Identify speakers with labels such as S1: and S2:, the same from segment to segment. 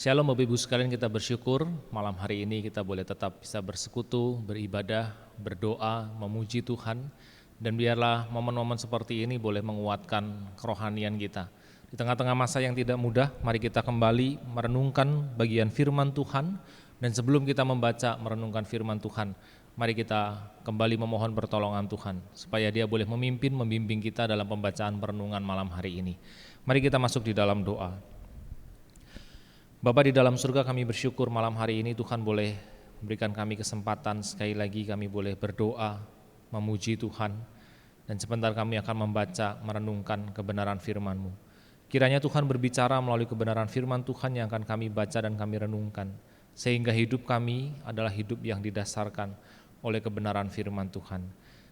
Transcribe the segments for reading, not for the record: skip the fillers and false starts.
S1: Shalom Bapak Ibu sekalian, kita bersyukur malam hari ini kita boleh tetap bisa bersekutu, beribadah, berdoa, memuji Tuhan. Dan biarlah momen-momen seperti ini boleh menguatkan kerohanian kita. Di tengah-tengah masa yang tidak mudah, mari kita kembali merenungkan bagian firman Tuhan. Dan sebelum kita membaca merenungkan firman Tuhan, mari kita kembali memohon pertolongan Tuhan, supaya Dia boleh memimpin, membimbing kita dalam pembacaan perenungan malam hari ini. Mari kita masuk di dalam doa. Bapa di dalam surga, kami bersyukur malam hari ini Tuhan boleh memberikan kami kesempatan sekali lagi kami boleh berdoa, memuji Tuhan, dan sebentar kami akan membaca, merenungkan kebenaran firman-Mu. Kiranya Tuhan berbicara melalui kebenaran firman Tuhan yang akan kami baca dan kami renungkan, sehingga hidup kami adalah hidup yang didasarkan oleh kebenaran firman Tuhan.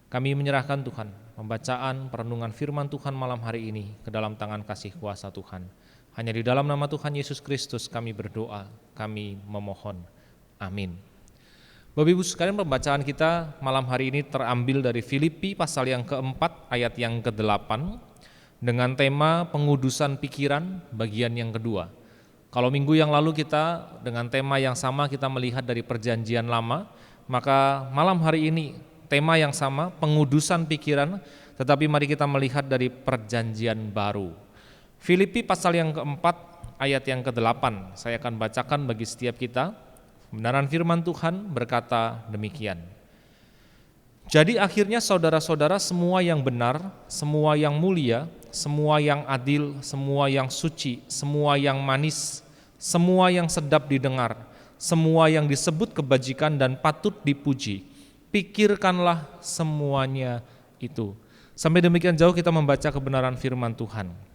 S1: Kami menyerahkan Tuhan, pembacaan, perenungan firman Tuhan malam hari ini ke dalam tangan kasih kuasa Tuhan. Hanya di dalam nama Tuhan Yesus Kristus kami berdoa, kami memohon. Amin. Bapak Ibu sekalian, pembacaan kita malam hari ini terambil dari Filipi pasal yang keempat ayat yang ke-8 dengan tema pengudusan pikiran bagian yang kedua. Kalau minggu yang lalu kita dengan tema yang sama kita melihat dari perjanjian lama, maka malam hari ini tema yang sama pengudusan pikiran, tetapi mari kita melihat dari perjanjian baru. Filipi pasal yang keempat ayat yang ke-8, saya akan bacakan bagi setiap kita. Kebenaran firman Tuhan berkata demikian. Jadi akhirnya saudara-saudara, semua yang benar, semua yang mulia, semua yang adil, semua yang suci, semua yang manis, semua yang sedap didengar, semua yang disebut kebajikan dan patut dipuji, pikirkanlah semuanya itu. Sampai demikian jauh kita membaca kebenaran firman Tuhan.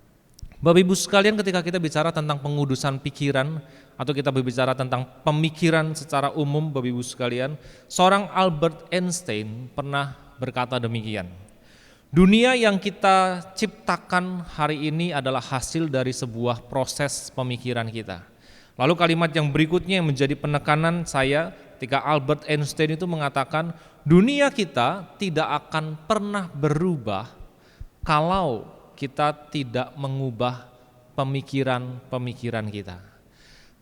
S1: Bapak Ibu sekalian, ketika kita bicara tentang pengudusan pikiran atau kita berbicara tentang pemikiran secara umum, Bapak Ibu sekalian, seorang Albert Einstein pernah berkata demikian. Dunia yang kita ciptakan hari ini adalah hasil dari sebuah proses pemikiran kita. Lalu kalimat yang berikutnya yang menjadi penekanan saya ketika Albert Einstein itu mengatakan, dunia kita tidak akan pernah berubah kalau kita tidak mengubah pemikiran-pemikiran kita.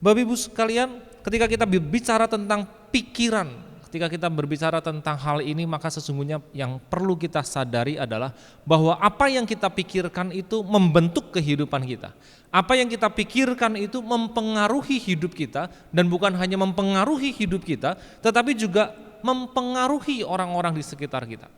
S1: Bapak Ibu sekalian, ketika kita berbicara tentang pikiran, ketika kita berbicara tentang hal ini, maka sesungguhnya yang perlu kita sadari adalah bahwa apa yang kita pikirkan itu membentuk kehidupan kita. Apa yang kita pikirkan itu mempengaruhi hidup kita, dan bukan hanya mempengaruhi hidup kita, tetapi juga mempengaruhi orang-orang di sekitar kita.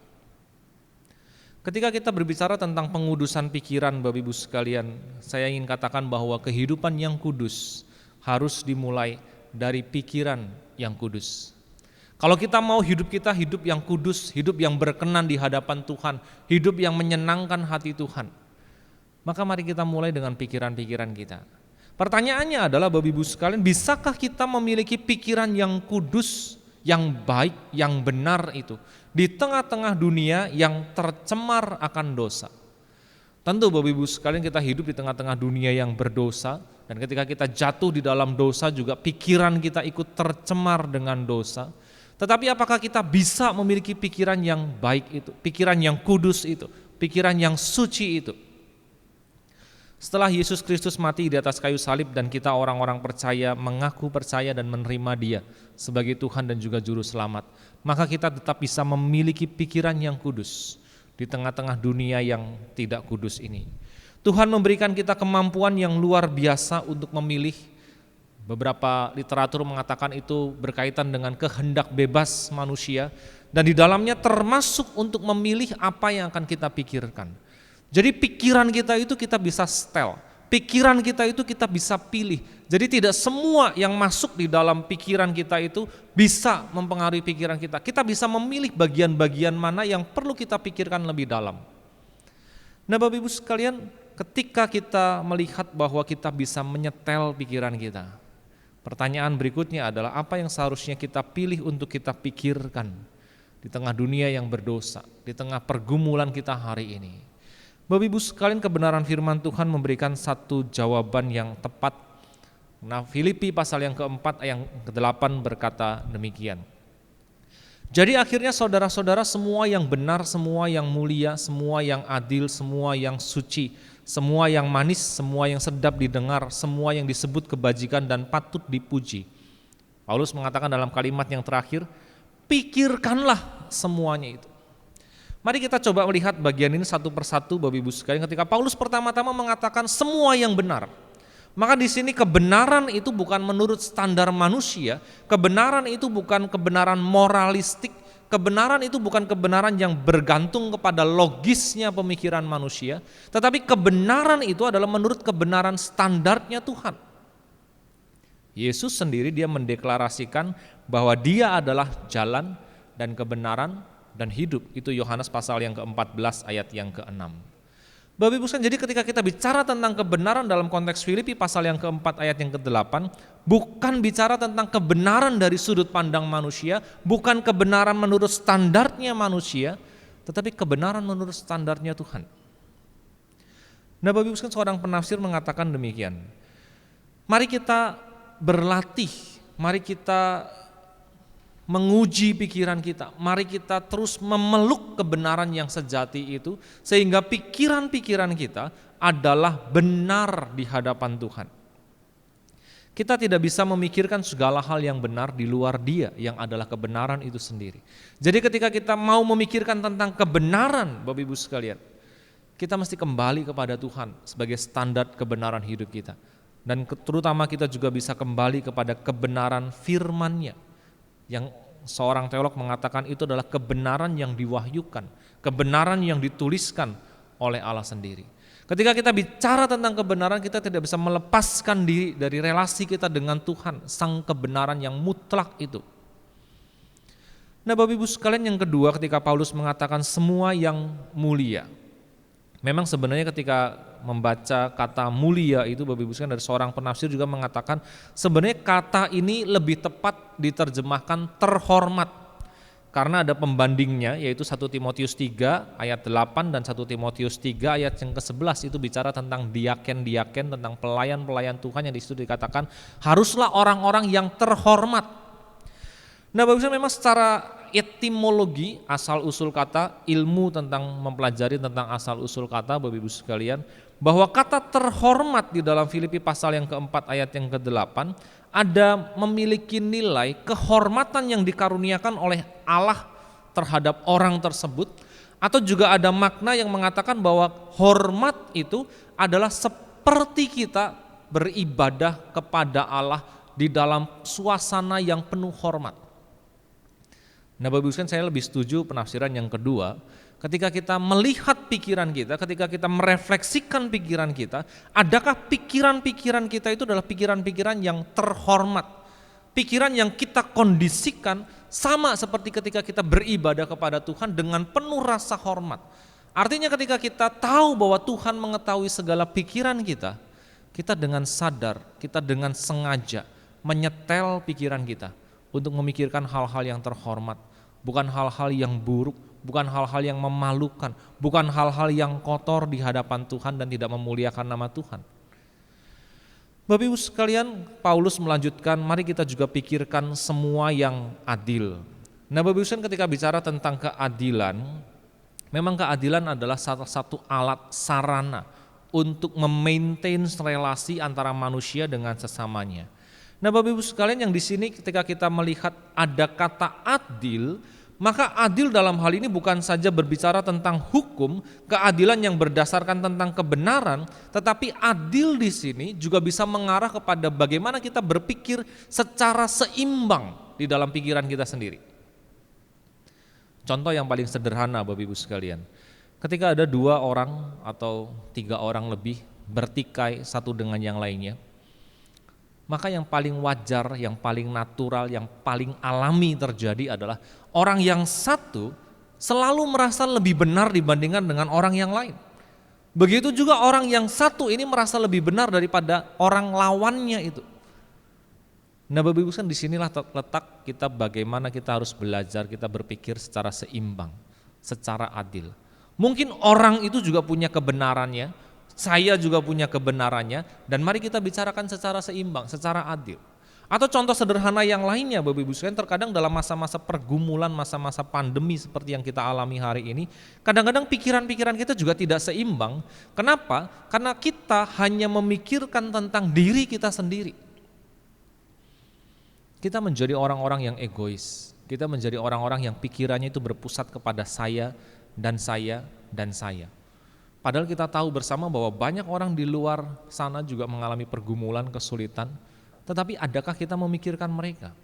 S1: Ketika kita berbicara tentang pengudusan pikiran, Bapak Ibu sekalian, saya ingin katakan bahwa kehidupan yang kudus harus dimulai dari pikiran yang kudus. Kalau kita mau hidup kita hidup yang kudus, hidup yang berkenan di hadapan Tuhan, hidup yang menyenangkan hati Tuhan, maka mari kita mulai dengan pikiran-pikiran kita. Pertanyaannya adalah, Bapak Ibu sekalian, bisakah kita memiliki pikiran yang kudus, yang baik, yang benar itu di tengah-tengah dunia yang tercemar akan dosa? Tentu Bapak Ibu sekalian, kita hidup di tengah-tengah dunia yang berdosa, dan ketika kita jatuh di dalam dosa juga pikiran kita ikut tercemar dengan dosa. Tetapi apakah kita bisa memiliki pikiran yang baik itu, pikiran yang kudus itu, pikiran yang suci itu? Setelah Yesus Kristus mati di atas kayu salib dan kita orang-orang percaya, mengaku percaya dan menerima Dia sebagai Tuhan dan juga Juru Selamat, maka kita tetap bisa memiliki pikiran yang kudus di tengah-tengah dunia yang tidak kudus ini. Tuhan memberikan kita kemampuan yang luar biasa untuk memilih. Beberapa literatur mengatakan itu berkaitan dengan kehendak bebas manusia, dan di dalamnya termasuk untuk memilih apa yang akan kita pikirkan. Jadi pikiran kita itu kita bisa setel, pikiran kita itu kita bisa pilih. Jadi tidak semua yang masuk di dalam pikiran kita itu bisa mempengaruhi pikiran kita. Kita bisa memilih bagian-bagian mana yang perlu kita pikirkan lebih dalam. Nah Bapak Ibu sekalian, ketika kita melihat bahwa kita bisa menyetel pikiran kita, pertanyaan berikutnya adalah apa yang seharusnya kita pilih untuk kita pikirkan di tengah dunia yang berdosa, di tengah pergumulan kita hari ini. Bapak Ibu sekalian, kebenaran firman Tuhan memberikan satu jawaban yang tepat. Nah, Filipi pasal yang keempat ayat ke-8 berkata demikian. Jadi akhirnya saudara-saudara, semua yang benar, semua yang mulia, semua yang adil, semua yang suci, semua yang manis, semua yang sedap didengar, semua yang disebut kebajikan dan patut dipuji. Paulus mengatakan dalam kalimat yang terakhir, pikirkanlah semuanya itu. Mari kita coba melihat bagian ini satu persatu Bapak Ibu sekalian. Ketika Paulus pertama-tama mengatakan semua yang benar, maka di sini kebenaran itu bukan menurut standar manusia, kebenaran itu bukan kebenaran moralistik, kebenaran itu bukan kebenaran yang bergantung kepada logisnya pemikiran manusia, tetapi kebenaran itu adalah menurut kebenaran standarnya Tuhan. Yesus sendiri dia mendeklarasikan bahwa dia adalah jalan dan kebenaran dan hidup. Itu Yohanes pasal yang ke-14 ayat yang ke-6. Bapak Ibu sekalian, jadi ketika kita bicara tentang kebenaran dalam konteks Filipi pasal yang ke-4 ayat yang ke-8, bukan bicara tentang kebenaran dari sudut pandang manusia, bukan kebenaran menurut standarnya manusia, tetapi kebenaran menurut standarnya Tuhan. Nah Bapak Ibu sekalian, seorang penafsir mengatakan demikian, mari kita berlatih, mari kita menguji pikiran kita, mari kita terus memeluk kebenaran yang sejati itu, sehingga pikiran-pikiran kita adalah benar di hadapan Tuhan. Kita tidak bisa memikirkan segala hal yang benar di luar Dia yang adalah kebenaran itu sendiri. Jadi ketika kita mau memikirkan tentang kebenaran Bapak Ibu sekalian, kita mesti kembali kepada Tuhan sebagai standar kebenaran hidup kita. Dan terutama kita juga bisa kembali kepada kebenaran firman-Nya, yang seorang teolog mengatakan itu adalah kebenaran yang diwahyukan, kebenaran yang dituliskan oleh Allah sendiri. Ketika kita bicara tentang kebenaran, kita tidak bisa melepaskan diri dari relasi kita dengan Tuhan, sang kebenaran yang mutlak itu. Nah Bapak Ibu sekalian, yang kedua ketika Paulus mengatakan semua yang mulia, memang sebenarnya ketika membaca kata mulia itu Bapak Ibu sekalian, dari seorang penafsir juga mengatakan sebenarnya kata ini lebih tepat diterjemahkan terhormat, karena ada pembandingnya yaitu 1 Timotius 3 ayat 8 dan 1 Timotius 3 ayat yang ke-11 itu bicara tentang diaken-diaken, tentang pelayan-pelayan Tuhan yang di situ dikatakan haruslah orang-orang yang terhormat. Nah Bapak Ibu sekalian, memang secara etimologi, asal usul kata, ilmu tentang mempelajari tentang asal usul kata Bapak Ibu sekalian, bahwa kata terhormat di dalam Filipi pasal yang ke-4 ayat yang ke-8 ada memiliki nilai kehormatan yang dikaruniakan oleh Allah terhadap orang tersebut, atau juga ada makna yang mengatakan bahwa hormat itu adalah seperti kita beribadah kepada Allah di dalam suasana yang penuh hormat. Nah Bapak Ibu sekalian, saya lebih setuju penafsiran yang kedua. Ketika kita melihat pikiran kita, ketika kita merefleksikan pikiran kita, adakah pikiran-pikiran kita itu adalah pikiran-pikiran yang terhormat, pikiran yang kita kondisikan sama seperti ketika kita beribadah kepada Tuhan dengan penuh rasa hormat. Artinya ketika kita tahu bahwa Tuhan mengetahui segala pikiran kita, kita dengan sadar, kita dengan sengaja menyetel pikiran kita untuk memikirkan hal-hal yang terhormat, bukan hal-hal yang buruk, bukan hal-hal yang memalukan, bukan hal-hal yang kotor di hadapan Tuhan dan tidak memuliakan nama Tuhan. Bapak Ibu sekalian, Paulus melanjutkan, mari kita juga pikirkan semua yang adil. Nah Bapak Ibu sekalian, ketika bicara tentang keadilan, memang keadilan adalah salah satu alat sarana untuk memaintain relasi antara manusia dengan sesamanya. Nah Bapak Ibu sekalian, yang di sini ketika kita melihat ada kata adil, maka adil dalam hal ini bukan saja berbicara tentang hukum, keadilan yang berdasarkan tentang kebenaran, tetapi adil di sini juga bisa mengarah kepada bagaimana kita berpikir secara seimbang di dalam pikiran kita sendiri. Contoh yang paling sederhana Bapak Ibu sekalian, ketika ada 2 orang atau 3 orang lebih bertikai satu dengan yang lainnya, maka yang paling wajar, yang paling natural, yang paling alami terjadi adalah orang yang satu selalu merasa lebih benar dibandingkan dengan orang yang lain. Begitu juga orang yang satu ini merasa lebih benar daripada orang lawannya itu. Nah Bapak Ibu sekalian, disinilah letak kita bagaimana kita harus belajar, kita berpikir secara seimbang, secara adil. Mungkin orang itu juga punya kebenarannya, saya juga punya kebenarannya, dan mari kita bicarakan secara seimbang, secara adil. Atau contoh sederhana yang lainnya Bapak Ibu sekalian, terkadang dalam masa-masa pergumulan, masa-masa pandemi seperti yang kita alami hari ini, kadang-kadang pikiran-pikiran kita juga tidak seimbang. Kenapa? Karena kita hanya memikirkan tentang diri kita sendiri. Kita menjadi orang-orang yang egois. Kita menjadi orang-orang yang pikirannya itu berpusat kepada saya dan saya dan saya. Padahal kita tahu bersama bahwa banyak orang di luar sana juga mengalami pergumulan, kesulitan. Tetapi adakah kita memikirkan mereka?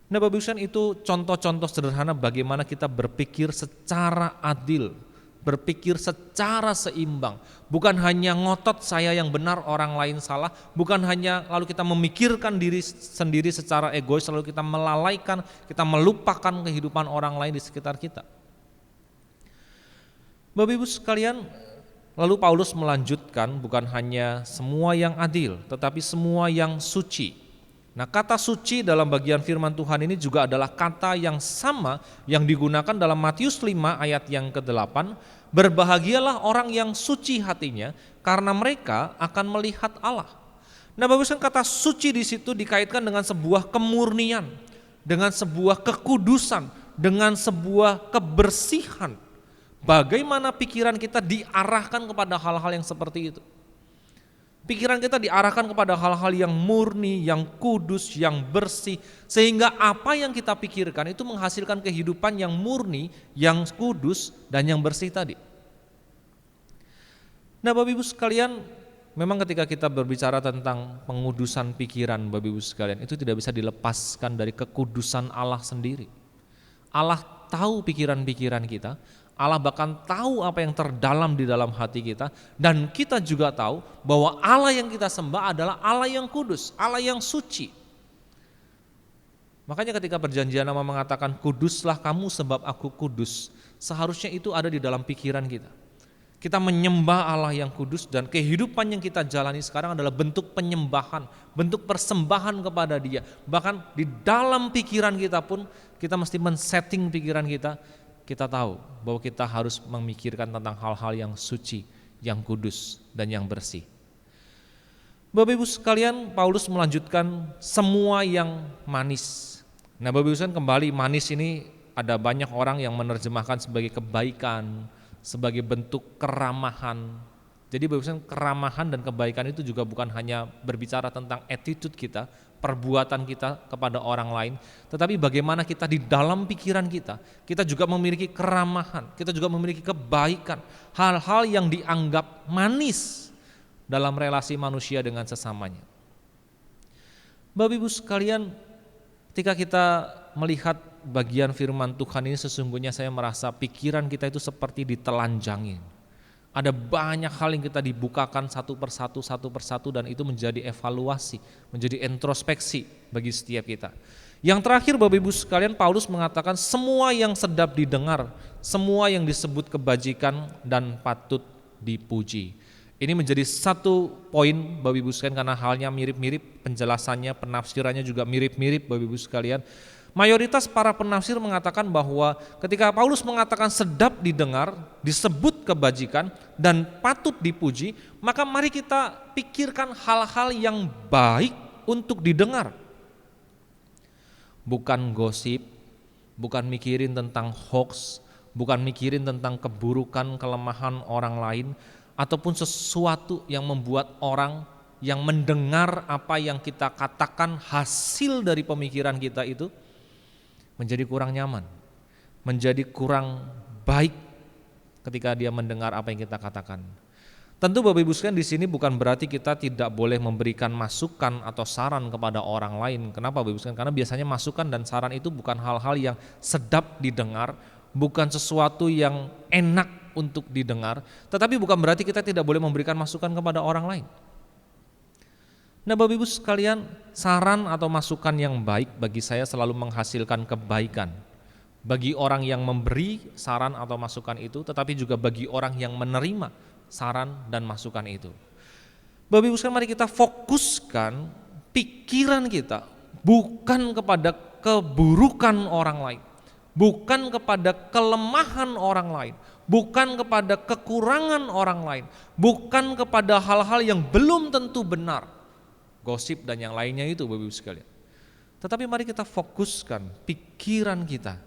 S1: Nah Bapak Ibu sekalian, itu contoh-contoh sederhana bagaimana kita berpikir secara adil, berpikir secara seimbang. Bukan hanya ngotot saya yang benar, orang lain salah. Bukan hanya lalu kita memikirkan diri sendiri secara egois, lalu kita melalaikan, kita melupakan kehidupan orang lain di sekitar kita. Bapak Ibu sekalian, lalu Paulus melanjutkan, bukan hanya semua yang adil, tetapi semua yang suci. Nah, kata suci dalam bagian firman Tuhan ini juga adalah kata yang sama yang digunakan dalam Matius 5 ayat yang ke-8. Berbahagialah orang yang suci hatinya, karena mereka akan melihat Allah. Nah, baguskan kata suci di situ dikaitkan dengan sebuah kemurnian, dengan sebuah kekudusan, dengan sebuah kebersihan. Bagaimana pikiran kita diarahkan kepada hal-hal yang seperti itu. Pikiran kita diarahkan kepada hal-hal yang murni, yang kudus, yang bersih. Sehingga apa yang kita pikirkan itu menghasilkan kehidupan yang murni, yang kudus, dan yang bersih tadi. Nah Bapak Ibu sekalian, memang ketika kita berbicara tentang pengudusan pikiran Bapak Ibu sekalian, itu tidak bisa dilepaskan dari kekudusan Allah sendiri. Allah tahu pikiran-pikiran kita, Allah bahkan tahu apa yang terdalam di dalam hati kita, dan kita juga tahu bahwa Allah yang kita sembah adalah Allah yang kudus, Allah yang suci. Makanya ketika perjanjian lama mengatakan kuduslah kamu sebab aku kudus, seharusnya itu ada di dalam pikiran kita. Kita menyembah Allah yang kudus, dan kehidupan yang kita jalani sekarang adalah bentuk penyembahan, bentuk persembahan kepada Dia. Bahkan di dalam pikiran kita pun kita mesti men-setting pikiran kita. Kita tahu bahwa kita harus memikirkan tentang hal-hal yang suci, yang kudus, dan yang bersih. Bapak Ibu sekalian, Paulus melanjutkan semua yang manis. Nah Bapak Ibu sekalian, kembali manis ini ada banyak orang yang menerjemahkan sebagai kebaikan, sebagai bentuk keramahan. Jadi Bapak Ibu sekalian, keramahan dan kebaikan itu juga bukan hanya berbicara tentang attitude kita, perbuatan kita kepada orang lain, tetapi bagaimana kita di dalam pikiran kita juga memiliki keramahan, kita juga memiliki kebaikan, hal-hal yang dianggap manis dalam relasi manusia dengan sesamanya. Bapak Ibu sekalian, ketika kita melihat bagian firman Tuhan ini, sesungguhnya saya merasa pikiran kita itu seperti ditelanjangi. Ada banyak hal yang kita dibukakan satu persatu dan itu menjadi evaluasi, menjadi introspeksi bagi setiap kita. Yang terakhir Bapak Ibu sekalian, Paulus mengatakan semua yang sedap didengar, semua yang disebut kebajikan dan patut dipuji. Ini menjadi satu poin Bapak Ibu sekalian, karena halnya mirip-mirip, penjelasannya, penafsirannya juga mirip-mirip Bapak Ibu sekalian. Mayoritas para penafsir mengatakan bahwa ketika Paulus mengatakan sedap didengar, disebut kebajikan dan patut dipuji, maka mari kita pikirkan hal-hal yang baik untuk didengar. Bukan gosip, bukan mikirin tentang hoax, bukan mikirin tentang keburukan, kelemahan orang lain, ataupun sesuatu yang membuat orang yang mendengar apa yang kita katakan hasil dari pemikiran kita itu menjadi kurang nyaman, menjadi kurang baik ketika dia mendengar apa yang kita katakan. Tentu Bapak Ibu sekalian, di sini bukan berarti kita tidak boleh memberikan masukan atau saran kepada orang lain. Kenapa Bapak Ibu sekalian? Karena biasanya masukan dan saran itu bukan hal-hal yang sedap didengar, bukan sesuatu yang enak untuk didengar, tetapi bukan berarti kita tidak boleh memberikan masukan kepada orang lain. Nah Bapak Ibu sekalian, saran atau masukan yang baik bagi saya selalu menghasilkan kebaikan. Bagi orang yang memberi saran atau masukan itu, tetapi juga bagi orang yang menerima saran dan masukan itu. Bapak Ibu sekalian, mari kita fokuskan pikiran kita bukan kepada keburukan orang lain, bukan kepada kelemahan orang lain, bukan kepada kekurangan orang lain, bukan kepada hal-hal yang belum tentu benar. gosip dan yang lainnya itu Bapak Ibu sekalian. Tetapi mari kita fokuskan pikiran kita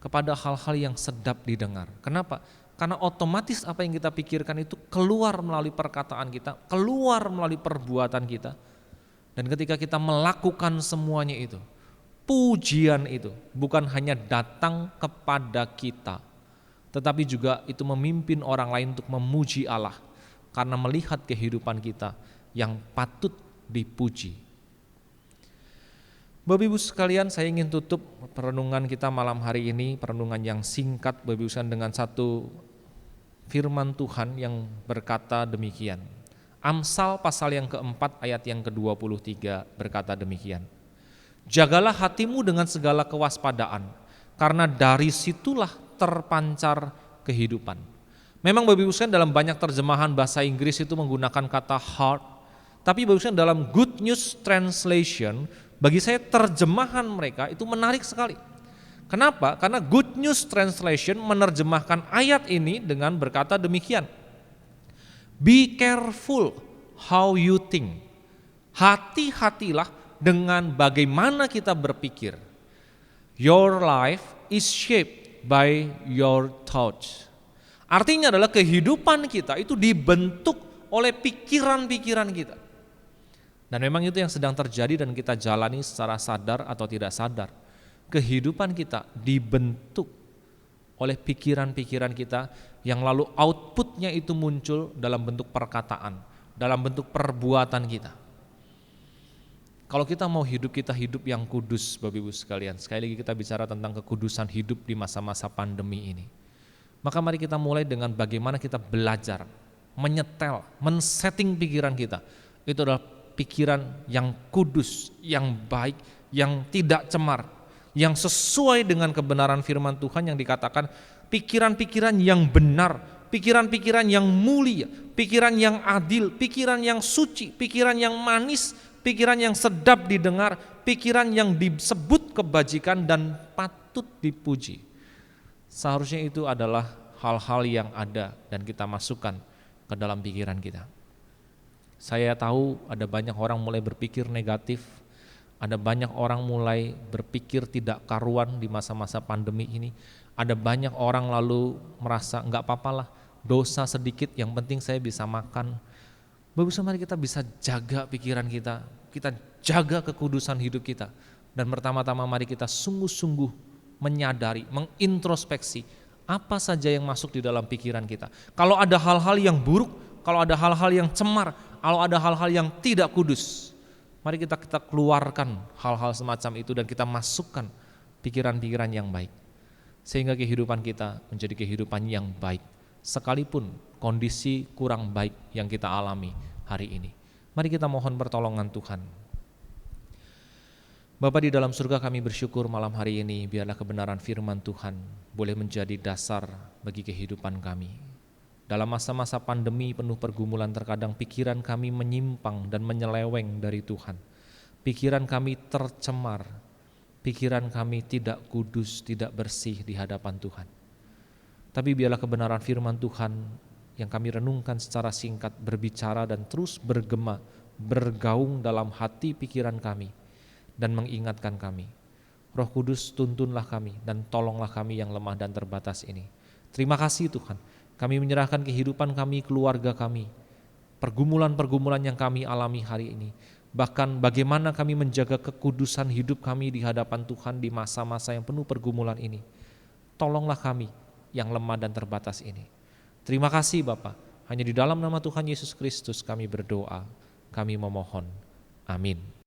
S1: kepada hal-hal yang sedap didengar. Kenapa? Karena otomatis apa yang kita pikirkan itu keluar melalui perkataan kita, keluar melalui perbuatan kita. Dan ketika kita melakukan semuanya itu, pujian itu bukan hanya datang kepada kita, tetapi juga itu memimpin orang lain untuk memuji Allah karena melihat kehidupan kita yang patut dipuji. Bapak Ibu sekalian, saya ingin tutup perenungan kita malam hari ini, perenungan yang singkat Bapak Ibu sekalian, dengan satu firman Tuhan yang berkata demikian. Amsal pasal yang keempat ayat yang ke-23 berkata demikian. Jagalah hatimu dengan segala kewaspadaan, karena dari situlah terpancar kehidupan. Memang Bapak Ibu sekalian dalam banyak terjemahan bahasa Inggris itu menggunakan kata heart, tapi Bapak Ibu sekalian dalam Good News Translation, bagi saya terjemahan mereka itu menarik sekali. Kenapa? Karena Good News Translation menerjemahkan ayat ini dengan berkata demikian. Be careful how you think. Hati-hatilah dengan bagaimana kita berpikir. Your life is shaped by your thoughts. Artinya adalah kehidupan kita itu dibentuk oleh pikiran-pikiran kita. Dan memang itu yang sedang terjadi dan kita jalani secara sadar atau tidak sadar. Kehidupan kita dibentuk oleh pikiran-pikiran kita yang lalu outputnya itu muncul dalam bentuk perkataan, dalam bentuk perbuatan kita. Kalau kita mau hidup, kita hidup yang kudus Bapak Ibu sekalian. Sekali lagi kita bicara tentang kekudusan hidup di masa-masa pandemi ini. Maka mari kita mulai dengan bagaimana kita belajar, menyetel, men-setting pikiran kita. Itu adalah pikiran yang kudus, yang baik, yang tidak cemar, yang sesuai dengan kebenaran firman Tuhan yang dikatakan pikiran-pikiran yang benar, pikiran-pikiran yang mulia, pikiran yang adil, pikiran yang suci, pikiran yang manis, pikiran yang sedap didengar, pikiran yang disebut kebajikan dan patut dipuji. Seharusnya itu adalah hal-hal yang ada dan kita masukkan ke dalam pikiran kita. Saya tahu ada banyak orang mulai berpikir negatif, ada banyak orang mulai berpikir tidak karuan di masa-masa pandemi ini. Ada banyak orang lalu merasa enggak apa-apalah, dosa sedikit yang penting saya bisa makan. Bagus, mari kita bisa jaga pikiran kita jaga kekudusan hidup kita. Dan pertama-tama mari kita sungguh-sungguh menyadari, mengintrospeksi apa saja yang masuk di dalam pikiran kita. Kalau ada hal-hal yang buruk, kalau ada hal-hal yang cemar, kalau ada hal-hal yang tidak kudus, mari kita keluarkan hal-hal semacam itu dan kita masukkan pikiran-pikiran yang baik. Sehingga kehidupan kita menjadi kehidupan yang baik, sekalipun kondisi kurang baik yang kita alami hari ini. Mari kita mohon pertolongan Tuhan. Bapa di dalam surga, kami bersyukur malam hari ini biarlah kebenaran firman Tuhan boleh menjadi dasar bagi kehidupan kami. Dalam masa-masa pandemi penuh pergumulan, terkadang pikiran kami menyimpang dan menyeleweng dari Tuhan. Pikiran kami tercemar, pikiran kami tidak kudus, tidak bersih di hadapan Tuhan. Tapi biarlah kebenaran firman Tuhan yang kami renungkan secara singkat berbicara dan terus bergema, bergaung dalam hati pikiran kami dan mengingatkan kami. Roh Kudus, tuntunlah kami dan tolonglah kami yang lemah dan terbatas ini. Terima kasih Tuhan. Kami menyerahkan kehidupan kami, keluarga kami, pergumulan-pergumulan yang kami alami hari ini. Bahkan bagaimana kami menjaga kekudusan hidup kami di hadapan Tuhan di masa-masa yang penuh pergumulan ini. Tolonglah kami yang lemah dan terbatas ini. Terima kasih Bapa. Hanya di dalam nama Tuhan Yesus Kristus kami berdoa, kami memohon. Amin.